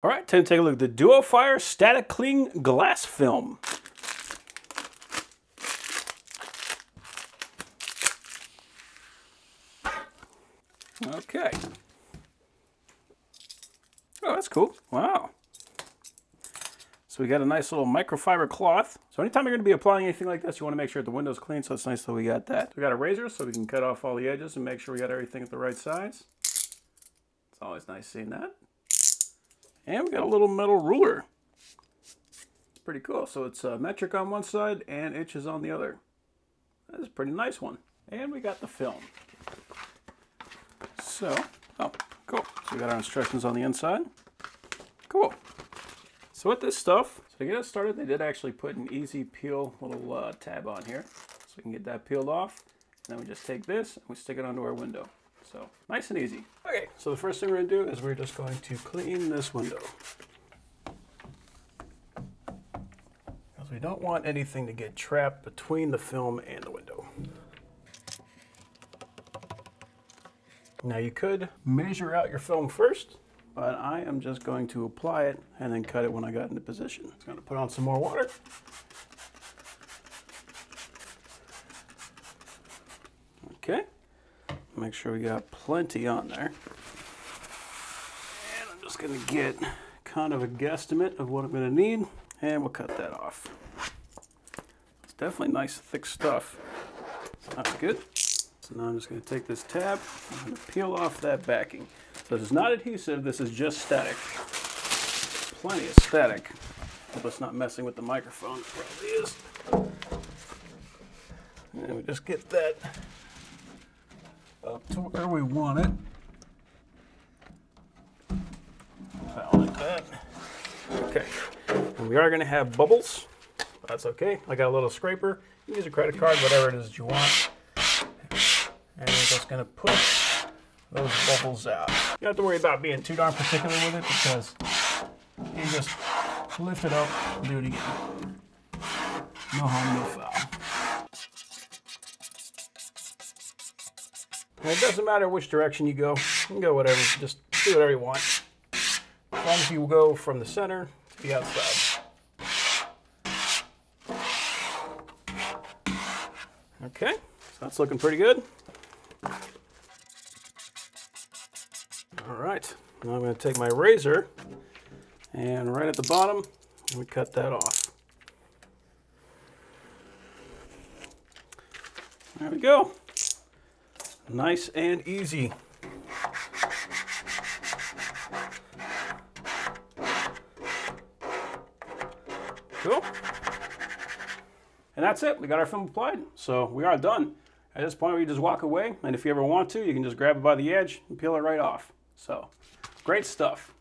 All right, time to take a look at the DUOFIRE Static Cling Glass Film. Okay. Oh, that's cool. Wow. So we got a nice little microfiber cloth. So anytime you're going to be applying anything like this, you want to make sure the window's clean, so it's nice that we got that. We got a razor so we can cut off all the edges and make sure we got everything at the right size. It's always nice seeing that. And we got a little metal ruler. It's pretty cool. So it's metric on one side and inches on the other. That's a pretty nice one. And we got the film. So, oh, cool. So we got our instructions on the inside. Cool. So with this stuff, so to get us started, they did actually put an easy peel little tab on here. So we can get that peeled off. And then we just take this and we stick it onto our window. So nice and easy. Okay, so the first thing we're going to do is we're just going to clean this window. Because we don't want anything to get trapped between the film and the window. Now you could measure out your film first, but I am just going to apply it and then cut it when I got into position. I'm going to put on some more water. Okay. Make sure we got plenty on there. And I'm just going to get kind of a guesstimate of what I'm going to need, and we'll cut that off. It's definitely nice thick stuff. So that's good. So now I'm just going to take this tab, I'm going to peel off that backing. So this is not adhesive, this is just static. Plenty of static. Hope it's not messing with the microphone, it probably is. And we just get that up to where we want it. About like that. Okay. And we are going to have bubbles. That's okay. I got a little scraper. You can use a credit card, whatever it is that you want. And we're just going to push those bubbles out. You don't have to worry about being too darn particular with it because you just lift it up and do it again. No harm, no foul. And it doesn't matter which direction you go. You can go whatever, just do whatever you want. As long as you go from the center to the outside. Okay, so that's looking pretty good. All right, now I'm going to take my razor and right at the bottom, we cut that off. There we go. Nice and easy. Cool. And that's it. We got our film applied. So we are done. At this point, we just walk away. And if you ever want to, you can just grab it by the edge and peel it right off. So great stuff.